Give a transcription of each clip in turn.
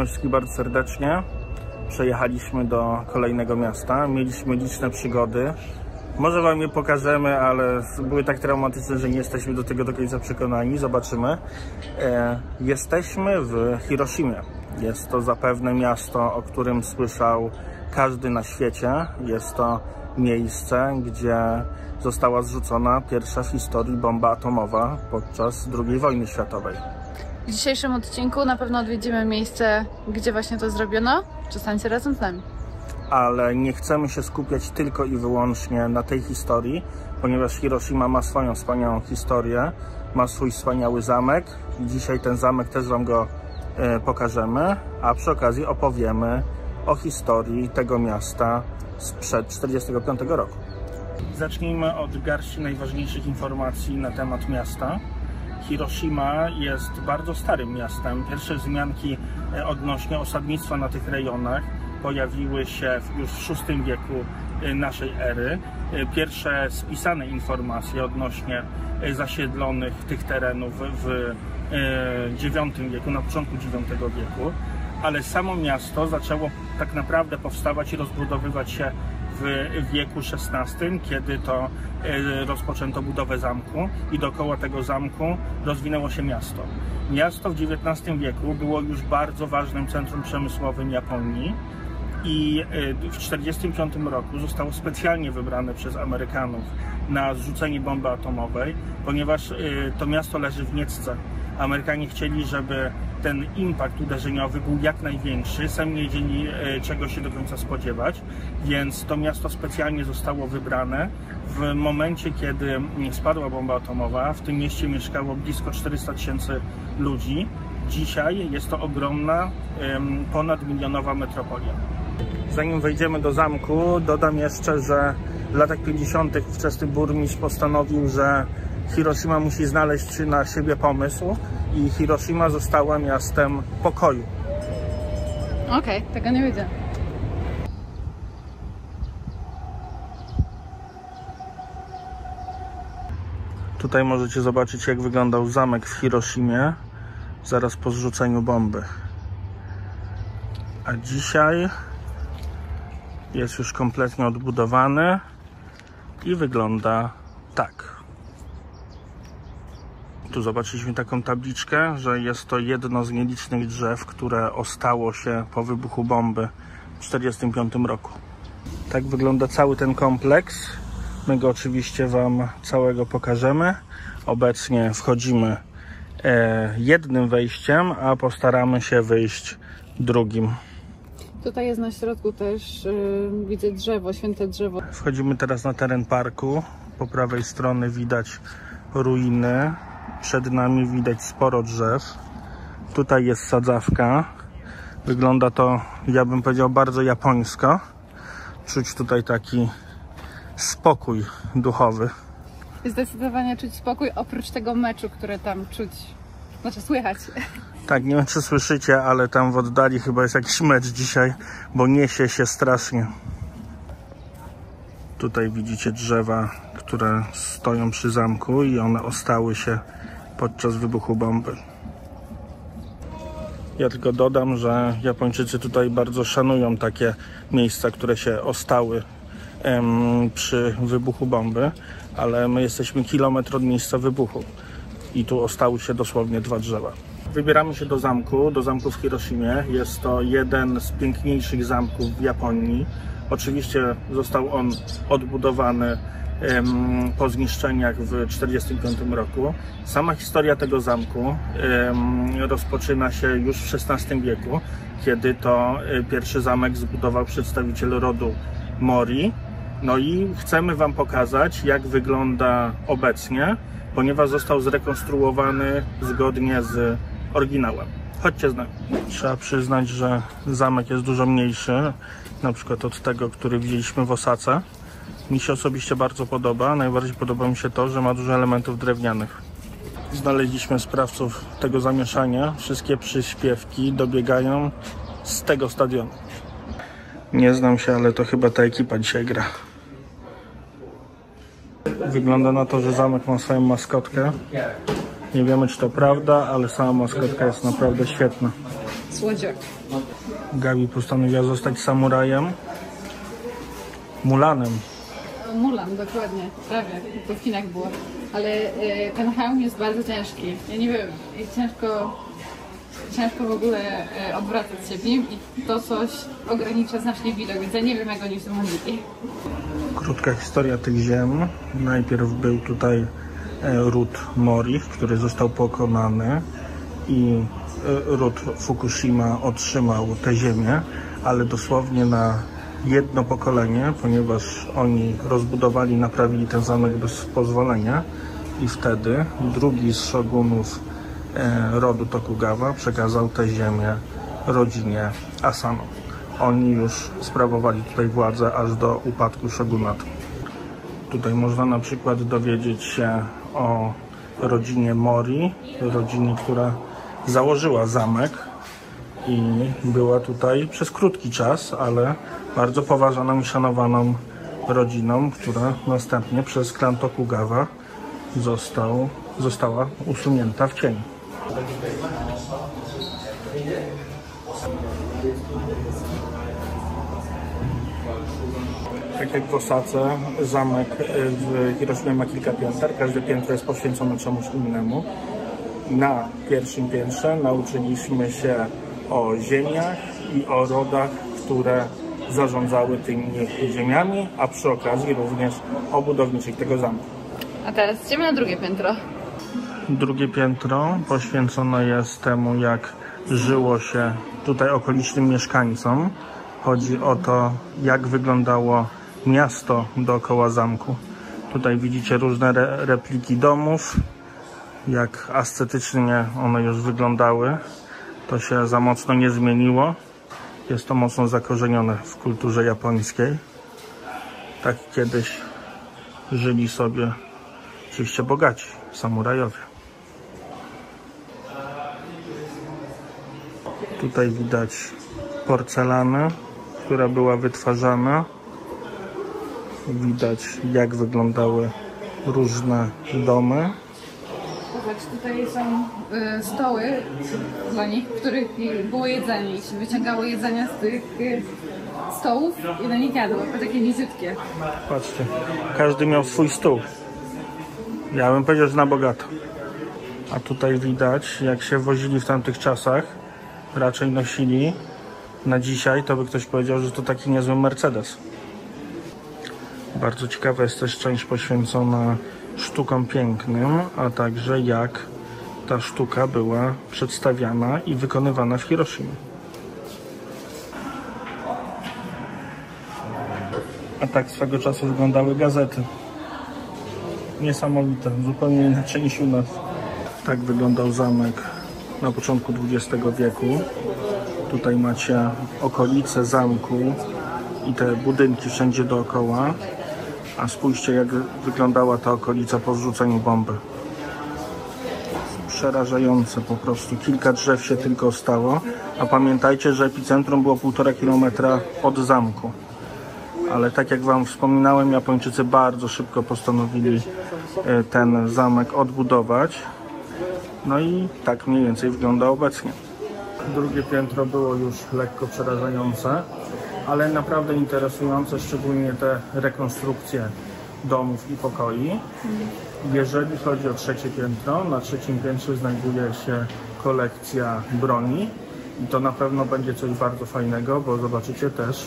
Witamy wszystkich bardzo serdecznie. Przejechaliśmy do kolejnego miasta. Mieliśmy liczne przygody. Może wam je pokażemy, ale były tak traumatyczne, że nie jesteśmy do tego do końca przekonani. Zobaczymy. Jesteśmy w Hiroshimie. Jest to zapewne miasto, o którym słyszał każdy na świecie. Jest to miejsce, gdzie została zrzucona pierwsza w historii bomba atomowa podczas II wojny światowej. W dzisiejszym odcinku na pewno odwiedzimy miejsce, gdzie właśnie to zrobiono. Zostańcie razem z nami. Ale nie chcemy się skupiać tylko i wyłącznie na tej historii, ponieważ Hiroshima ma swoją wspaniałą historię, ma swój wspaniały zamek i dzisiaj ten zamek też wam go pokażemy, a przy okazji opowiemy o historii tego miasta sprzed 1945 roku. Zacznijmy od garści najważniejszych informacji na temat miasta. Hiroshima jest bardzo starym miastem. Pierwsze wzmianki odnośnie osadnictwa na tych rejonach pojawiły się już w VI wieku naszej ery. Pierwsze spisane informacje odnośnie zasiedlonych tych terenów w IX wieku, na początku IX wieku, ale samo miasto zaczęło tak naprawdę powstawać i rozbudowywać się w wieku XVI, kiedy to rozpoczęto budowę zamku i dookoła tego zamku rozwinęło się miasto. Miasto w XIX wieku było już bardzo ważnym centrum przemysłowym Japonii i w 1945 roku zostało specjalnie wybrane przez Amerykanów na zrzucenie bomby atomowej, ponieważ to miasto leży w Niecce. Amerykanie chcieli, żeby ten impact uderzeniowy był jak największy, sami nie wiedzieli, czego się do końca spodziewać, więc to miasto specjalnie zostało wybrane w momencie, kiedy spadła bomba atomowa. W tym mieście mieszkało blisko 400 000 ludzi. Dzisiaj jest to ogromna, ponadmilionowa metropolia. Zanim wejdziemy do zamku, dodam jeszcze, że w latach 50. wczesny burmistrz postanowił, że Hiroshima musi znaleźć na siebie pomysł i Hiroshima została miastem pokoju. Okej, tego nie wiedziałem. Tutaj możecie zobaczyć, jak wyglądał zamek w Hiroshimie zaraz po zrzuceniu bomby. A dzisiaj jest już kompletnie odbudowany i wygląda tak. Tu zobaczyliśmy taką tabliczkę, że jest to jedno z nielicznych drzew, które ostało się po wybuchu bomby w 1945 roku. Tak wygląda cały ten kompleks. My go oczywiście wam całego pokażemy. Obecnie wchodzimy jednym wejściem, a postaramy się wyjść drugim. Tutaj jest na środku też, widzę drzewo, święte drzewo. Wchodzimy teraz na teren parku. Po prawej stronie widać ruiny. Przed nami widać sporo drzew. Tutaj jest sadzawka. Wygląda to, ja bym powiedział, bardzo japońsko. Czuć tutaj taki spokój duchowy. Zdecydowanie czuć spokój, oprócz tego meczu, który tam czuć, znaczy słychać. Tak, nie wiem czy słyszycie, ale tam w oddali chyba jest jakiś mecz dzisiaj, bo niesie się strasznie. Tutaj widzicie drzewa, które stoją przy zamku i one ostały się podczas wybuchu bomby. Ja tylko dodam, że Japończycy tutaj bardzo szanują takie miejsca, które się ostały przy wybuchu bomby, ale my jesteśmy kilometr od miejsca wybuchu i tu ostały się dosłownie 2 drzewa. Wybieramy się do zamku w Hiroshimie. Jest to jeden z piękniejszych zamków w Japonii. Oczywiście został on odbudowany po zniszczeniach w 1945 roku. Sama historia tego zamku rozpoczyna się już w XVI wieku, kiedy to pierwszy zamek zbudował przedstawiciel rodu Mori. No i chcemy wam pokazać, jak wygląda obecnie, ponieważ został zrekonstruowany zgodnie z oryginałem. Chodźcie z nami. Trzeba przyznać, że zamek jest dużo mniejszy, na przykład od tego, który widzieliśmy w Osace. Mi się osobiście bardzo podoba. Najbardziej podoba mi się to, że ma dużo elementów drewnianych. Znaleźliśmy sprawców tego zamieszania. Wszystkie przyśpiewki dobiegają z tego stadionu. Nie znam się, ale to chyba ta ekipa dzisiaj gra. Wygląda na to, że zamek ma swoją maskotkę. Nie wiemy, czy to prawda, ale sama maskotka jest naprawdę świetna. słodziak. Gabi postanowiła zostać samurajem. Mulanem. Mulan, dokładnie, prawie, to w Chinach było. Ale ten hełm jest bardzo ciężki. Ja nie wiem, ciężko w ogóle odwracać się w nim i to coś ogranicza znacznie widok, więc ja nie wiem, jak oni to mówili. Krótka historia tych ziem. Najpierw był tutaj ród Mori, który został pokonany i ród Fukushima otrzymał tę ziemię, ale dosłownie na jedno pokolenie, ponieważ oni rozbudowali, naprawili ten zamek bez pozwolenia i wtedy drugi z shogunów rodu Tokugawa przekazał tę ziemię rodzinie Asano. Oni już sprawowali tutaj władzę aż do upadku shogunatu. Tutaj można na przykład dowiedzieć się o rodzinie Mori, rodzinie, która założyła zamek i była tutaj przez krótki czas, ale bardzo poważaną i szanowaną rodziną, która następnie przez klan Tokugawa została usunięta w cień. Tak jak w Osace, zamek w Hiroshimie ma kilka pięter. Każde piętro jest poświęcone czemuś innemu. Na pierwszym piętrze nauczyliśmy się o ziemiach i o rodach, które zarządzały tymi ziemiami, a przy okazji również o budowniczych tego zamku. A teraz idziemy na drugie piętro. Drugie piętro poświęcone jest temu, jak żyło się tutaj okolicznym mieszkańcom. Chodzi o to, jak wyglądało miasto dookoła zamku. Tutaj widzicie różne repliki domów, jak ascetycznie one już wyglądały. To się za mocno nie zmieniło. Jest to mocno zakorzenione w kulturze japońskiej. Tak kiedyś żyli sobie oczywiście bogaci samurajowie. Tutaj widać porcelanę, która była wytwarzana. Widać, jak wyglądały różne domy. Zobacz, tutaj są stoły dla nich, w których było jedzenie i się wyciągało jedzenie z tych stołów i na nich jadło, takie niziutkie. Patrzcie, każdy miał swój stół. Ja bym powiedział, że na bogato. A tutaj widać, jak się wozili w tamtych czasach, raczej nosili. Na dzisiaj to by ktoś powiedział, że to taki niezły Mercedes. Bardzo ciekawa jest też część poświęcona sztukom pięknym, a także jak ta sztuka była przedstawiana i wykonywana w Hiroshimie. A tak swego czasu wyglądały gazety. Niesamowite, zupełnie inaczej niż u nas. Tak wyglądał zamek na początku XX wieku. Tutaj macie okolice zamku i te budynki wszędzie dookoła. A spójrzcie, jak wyglądała ta okolica po zrzuceniu bomby. Przerażające po prostu. Kilka drzew się tylko ostało. A pamiętajcie, że epicentrum było 1,5 kilometra od zamku. Ale tak jak wam wspominałem, Japończycy bardzo szybko postanowili ten zamek odbudować. No i tak mniej więcej wygląda obecnie. Drugie piętro było już lekko przerażające, ale naprawdę interesujące, szczególnie te rekonstrukcje domów i pokoi. Jeżeli chodzi o trzecie piętro, na trzecim piętrze znajduje się kolekcja broni i to na pewno będzie coś bardzo fajnego, bo zobaczycie też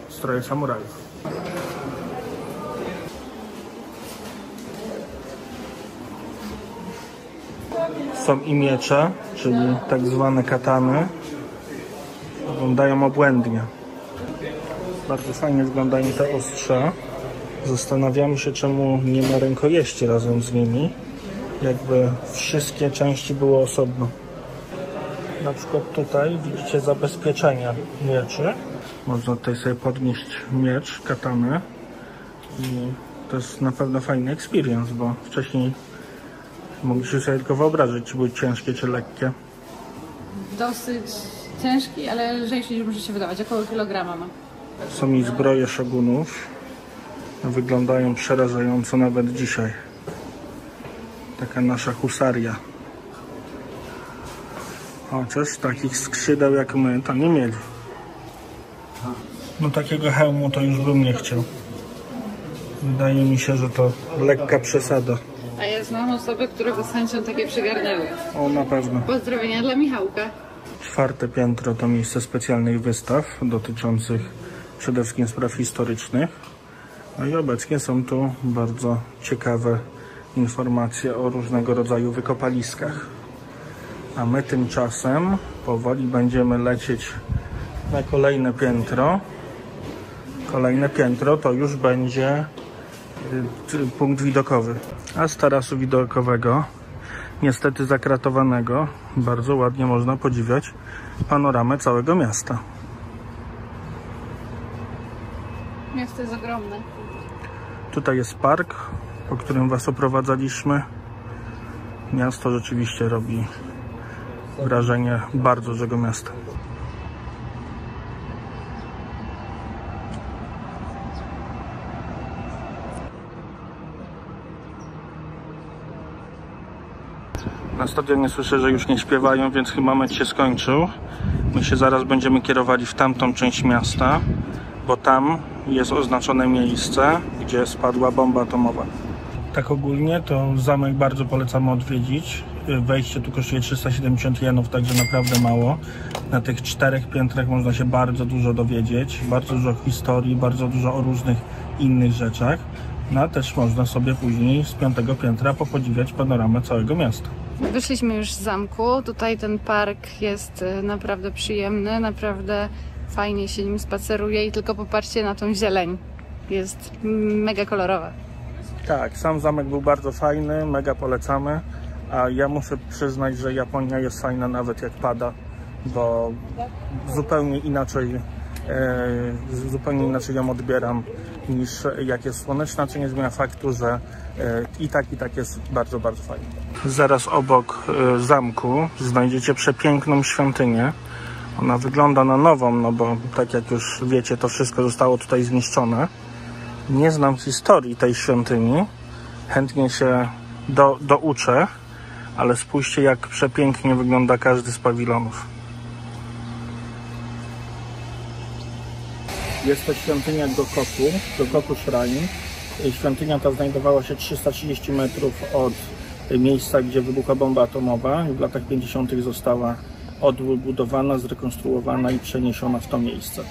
stroje samurajów. Są i miecze, czyli tak zwane katany. Wyglądają obłędnie. Bardzo fajnie wyglądają te ostrza. Zastanawiamy się, czemu nie ma rękojeści razem z nimi. Jakby wszystkie części były osobno. Na przykład tutaj widzicie zabezpieczenia mieczy. Można tutaj sobie podnieść miecz, katanę. I to jest na pewno fajny experience, bo wcześniej mogliście sobie tylko wyobrazić, czy były ciężkie, czy lekkie. Dosyć ciężki, ale lżejszy niż może się wydawać, około kilograma ma. Są i zbroje szogunów. Wyglądają przerażająco nawet dzisiaj. Taka nasza husaria. Chociaż takich skrzydeł jak my to nie mieli. No takiego hełmu to już bym nie chciał. Wydaje mi się, że to lekka przesada. A ja znam osoby, które z chęcią takie przygarnęły. O, na pewno. Pozdrowienia dla Michałka. 4. piętro to miejsce specjalnych wystaw dotyczących przede wszystkim spraw historycznych. No i obecnie są tu bardzo ciekawe informacje o różnego rodzaju wykopaliskach. A my tymczasem powoli będziemy lecieć na kolejne piętro. Kolejne piętro to już będzie punkt widokowy. A z tarasu widokowego, niestety zakratowanego, bardzo ładnie można podziwiać panoramę całego miasta. Miasto jest ogromne. Tutaj jest park, po którym Was oprowadzaliśmy. Miasto rzeczywiście robi wrażenie bardzo dużego miasta. Na stadionie słyszę, że już nie śpiewają, więc chyba mecz się skończył. My się zaraz będziemy kierowali w tamtą część miasta, bo tam jest oznaczone miejsce, gdzie spadła bomba atomowa. Tak ogólnie to zamek bardzo polecamy odwiedzić. Wejście tu kosztuje 370 jenów, także naprawdę mało. Na tych 4 piętrach można się bardzo dużo dowiedzieć, bardzo dużo historii, bardzo dużo o różnych innych rzeczach. No a też można sobie później z 5. piętra popodziwiać panoramę całego miasta. Wyszliśmy już z zamku. Tutaj ten park jest naprawdę przyjemny, naprawdę fajnie się nim spaceruje i tylko popatrzcie na tą zieleń. Jest mega kolorowa. Tak, sam zamek był bardzo fajny, mega polecamy, a ja muszę przyznać, że Japonia jest fajna nawet jak pada, bo zupełnie inaczej ją odbieram niż jak jest słoneczna, co nie zmienia faktu, że i tak jest bardzo, bardzo fajnie. Zaraz obok zamku znajdziecie przepiękną świątynię. Ona wygląda na nową, no bo tak jak już wiecie, to wszystko zostało tutaj zniszczone. Nie znam historii tej świątyni, chętnie się douczę, ale spójrzcie, jak przepięknie wygląda każdy z pawilonów. Jest to świątynia Gokoku Shrine. Świątynia ta znajdowała się 330 metrów od miejsca, gdzie wybuchła bomba atomowa. W latach 50. została odbudowana, zrekonstruowana i przeniesiona w to miejsce.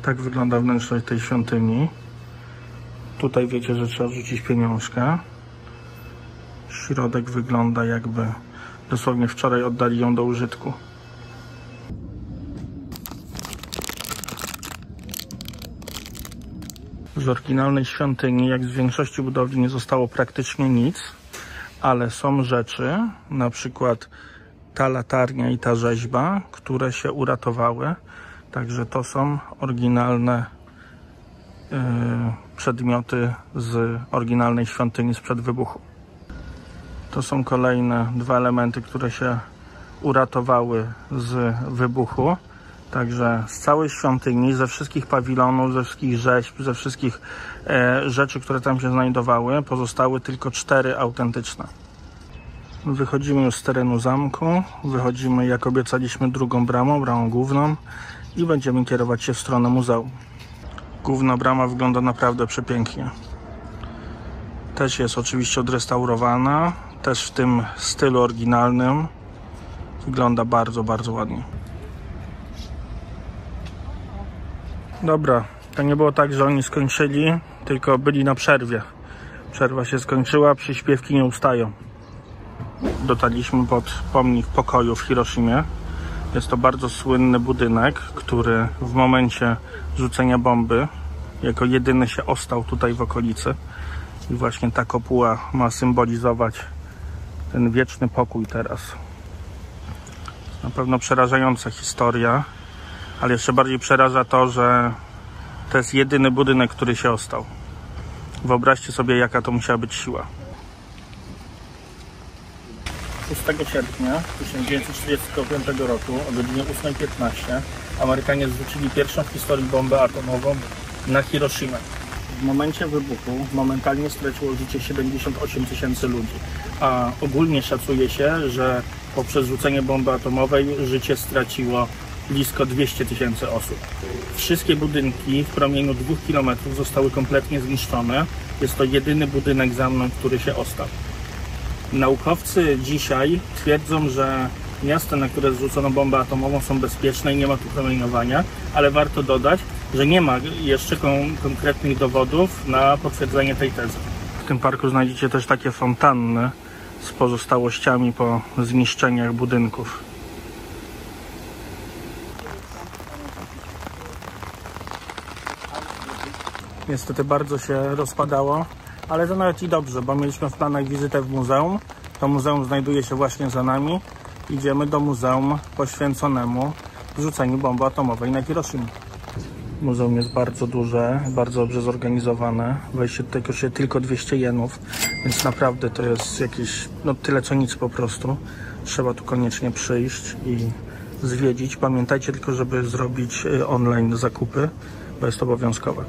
Tak wygląda wnętrze tej świątyni. Tutaj wiecie, że trzeba wrzucić pieniążkę. Środek wygląda, jakby dosłownie wczoraj oddali ją do użytku. Z oryginalnej świątyni, jak z większości budowli, nie zostało praktycznie nic, ale są rzeczy, na przykład ta latarnia i ta rzeźba, które się uratowały. Także to są oryginalne przedmioty z oryginalnej świątyni sprzed wybuchu. To są kolejne 2 elementy, które się uratowały z wybuchu. Także z całej świątyni, ze wszystkich pawilonów, ze wszystkich rzeźb, ze wszystkich rzeczy, które tam się znajdowały, pozostały tylko 4 autentyczne. Wychodzimy już z terenu zamku, wychodzimy, jak obiecaliśmy, drugą bramą główną i będziemy kierować się w stronę muzeum. Główna brama wygląda naprawdę przepięknie. Też jest oczywiście odrestaurowana, też w tym stylu oryginalnym. Wygląda bardzo, bardzo ładnie. Dobra, to nie było tak, że oni skończyli, tylko byli na przerwie. Przerwa się skończyła, przyśpiewki nie ustają. Dotarliśmy pod pomnik pokoju w Hiroshimie. Jest to bardzo słynny budynek, który w momencie rzucenia bomby jako jedyny się ostał tutaj w okolicy. I właśnie ta kopuła ma symbolizować ten wieczny pokój teraz. Na pewno przerażająca historia, ale jeszcze bardziej przeraża to, że to jest jedyny budynek, który się ostał. Wyobraźcie sobie, jaka to musiała być siła. 6 sierpnia 1945 roku o godzinie 8:15 Amerykanie zrzucili pierwszą w historii bombę atomową na Hiroshimę. W momencie wybuchu momentalnie straciło życie 78 000 ludzi, a ogólnie szacuje się, że poprzez rzucenie bomby atomowej życie straciło blisko 200 000 osób. Wszystkie budynki w promieniu 2 km zostały kompletnie zniszczone. Jest to jedyny budynek za mną, który się ostał. Naukowcy dzisiaj twierdzą, że miasta, na które zrzucono bombę atomową, są bezpieczne i nie ma tu promieniowania, ale warto dodać, że nie ma jeszcze konkretnych dowodów na potwierdzenie tej tezy. W tym parku znajdziecie też takie fontanny z pozostałościami po zniszczeniach budynków. Niestety bardzo się rozpadało, ale to nawet i dobrze, bo mieliśmy w planach wizytę w muzeum. To muzeum znajduje się właśnie za nami. Idziemy do muzeum poświęconemu zrzuceniu bomby atomowej na Hiroshimę. Muzeum jest bardzo duże, bardzo dobrze zorganizowane. Wejście tutaj kosztuje tylko 200 jenów, więc naprawdę to jest jakieś, no tyle co nic po prostu. Trzeba tu koniecznie przyjść i zwiedzić. Pamiętajcie tylko, żeby zrobić online zakupy, bo jest obowiązkowe.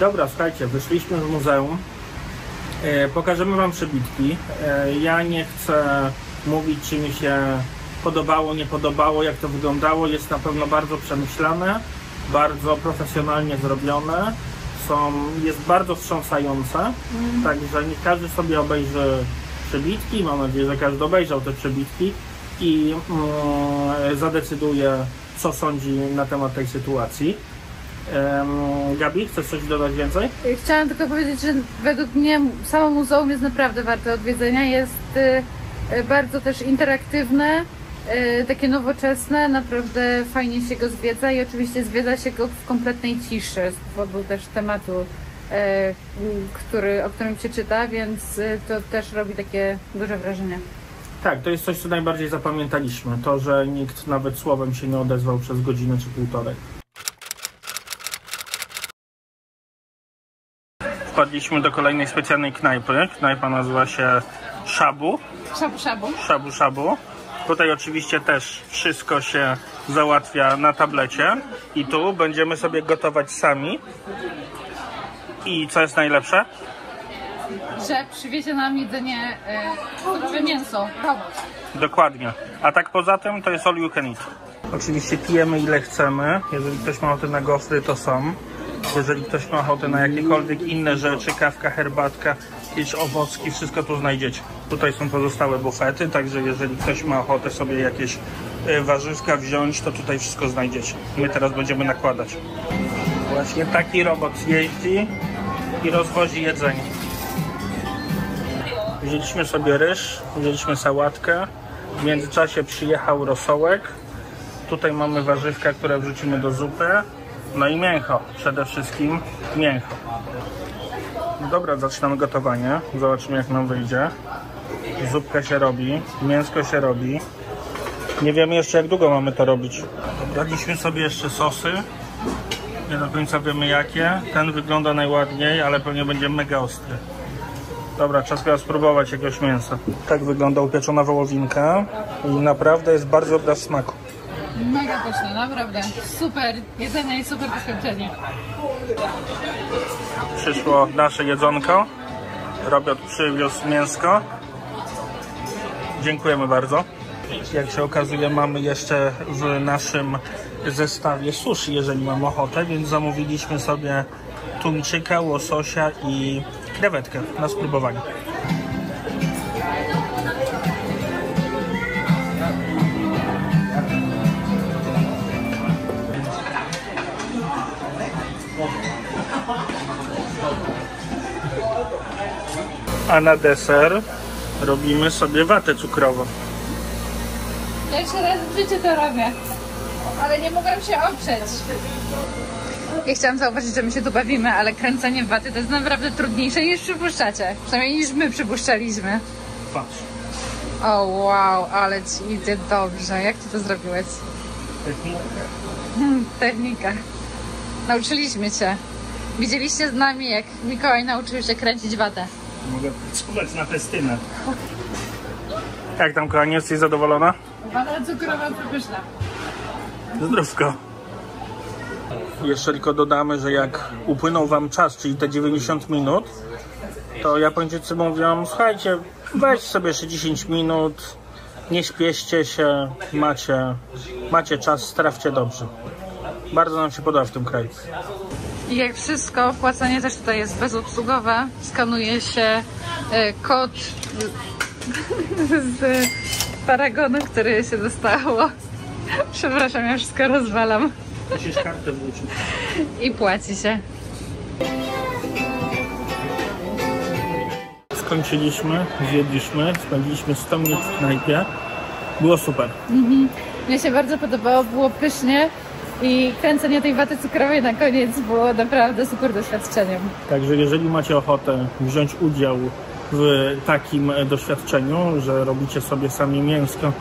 Dobra, słuchajcie, wyszliśmy z muzeum. Pokażemy wam przebitki. Ja nie chcę mówić, czy mi się podobało, nie podobało, jak to wyglądało. Jest na pewno bardzo przemyślane, bardzo profesjonalnie zrobione. Jest bardzo wstrząsające, także niech każdy sobie obejrzy przebitki. Mam nadzieję, że każdy obejrzał te przebitki i zadecyduje, co sądzi na temat tej sytuacji. Gabi, chcesz coś dodać więcej? Chciałam tylko powiedzieć, że według mnie samo muzeum jest naprawdę warte odwiedzenia. Jest bardzo też interaktywne, takie nowoczesne, naprawdę fajnie się go zwiedza i oczywiście zwiedza się go w kompletnej ciszy z powodu też tematu, o którym się czyta, więc to też robi takie duże wrażenie. Tak, to jest coś, co najbardziej zapamiętaliśmy. To, że nikt nawet słowem się nie odezwał przez godzinę czy półtorej. Wpadliśmy do kolejnej specjalnej knajpy. Knajpa nazywa się Shabu. Shabu. Tutaj oczywiście też wszystko się załatwia na tablecie. I tu będziemy sobie gotować sami. I co jest najlepsze? Że przywiezie nam jedzenie, surowe mięso, robot. Dokładnie. A tak poza tym to jest all you can eat. Oczywiście pijemy ile chcemy. Jeżeli ktoś ma ochotę na gofry, to są. Jeżeli ktoś ma ochotę na jakiekolwiek inne rzeczy, kawka, herbatka, jakieś owocki, wszystko tu znajdziecie. Tutaj są pozostałe bufety, także jeżeli ktoś ma ochotę sobie jakieś warzywka wziąć, to tutaj wszystko znajdziecie. My teraz będziemy nakładać. Właśnie taki robot jeździ i rozwozi jedzenie. Wzięliśmy sobie ryż, wzięliśmy sałatkę, w międzyczasie przyjechał rosołek. Tutaj mamy warzywka, które wrzucimy do zupy. No i mięcho, przede wszystkim mięcho. Dobra, zaczynamy gotowanie. Zobaczymy, jak nam wyjdzie. Zupka się robi, mięsko się robi. Nie wiemy jeszcze, jak długo mamy to robić. Daliśmy sobie jeszcze sosy. Nie do końca wiemy jakie. Ten wygląda najładniej, ale pewnie będzie mega ostry. Dobra, czas chyba spróbować jakiegoś mięsa. Tak wygląda upieczona wołowinka i naprawdę jest bardzo dobra w smaku. Mega pyszne, naprawdę. Super jedzenie i super doświadczenie. Przyszło nasze jedzonko. Robiot przywiózł mięsko. Dziękujemy bardzo. Jak się okazuje, mamy jeszcze w naszym zestawie sushi, jeżeli mam ochotę, więc zamówiliśmy sobie tuńczyka, łososia i krewetkę na spróbowanie. A na deser robimy sobie watę cukrową. Pierwszy raz w życiu to robię, ale nie mogłam się oprzeć. Ja chciałam zauważyć, że my się tu bawimy, ale kręcenie waty to jest naprawdę trudniejsze niż przypuszczacie. Przynajmniej niż my przypuszczaliśmy. Patrz. O wow, ale ci idzie dobrze. Jak ty to zrobiłeś? Technika. Technika. Nauczyliśmy cię. Widzieliście z nami, jak Mikołaj nauczył się kręcić watę. Mogę pracować na festynę. Jak tam, kochanie, jesteś zadowolona? Wata cukrowa pyszna. Zdrówko. Jeszcze tylko dodamy, że jak upłynął wam czas, czyli te 90 minut, to Japończycy mówią, słuchajcie, weź sobie jeszcze 10 minut, nie śpieszcie się, macie czas, strawcie dobrze. Bardzo nam się podoba w tym kraju. I jak wszystko, płacenie też tutaj jest bezobsługowe. Skanuje się kod z paragonu, który się dostało. Przepraszam, ja wszystko rozwalam. Musisz kartę wrócić. I płaci się. Skończyliśmy, zjedliśmy, spędziliśmy 100 minut w knajpie. Było super. Mnie się bardzo podobało, było pysznie i kręcenie tej waty cukrowej na koniec było naprawdę super doświadczeniem. Także jeżeli macie ochotę wziąć udział w takim doświadczeniu, że robicie sobie sami mięsko,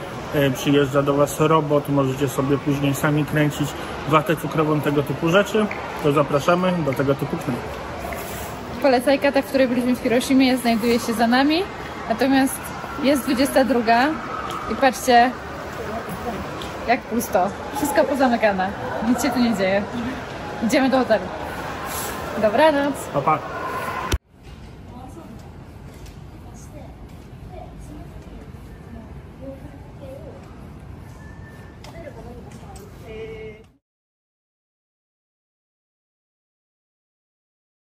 przyjeżdża do was robot, możecie sobie później sami kręcić watę cukrową, tego typu rzeczy, to zapraszamy do tego typu knajp. Polecajka, ta, w której byliśmy w Hiroshimie, znajduje się za nami, natomiast jest 22 i patrzcie, jak pusto. Wszystko pozamykane. Nic się tu nie dzieje. Idziemy do hotelu. Dobranoc. Pa, pa.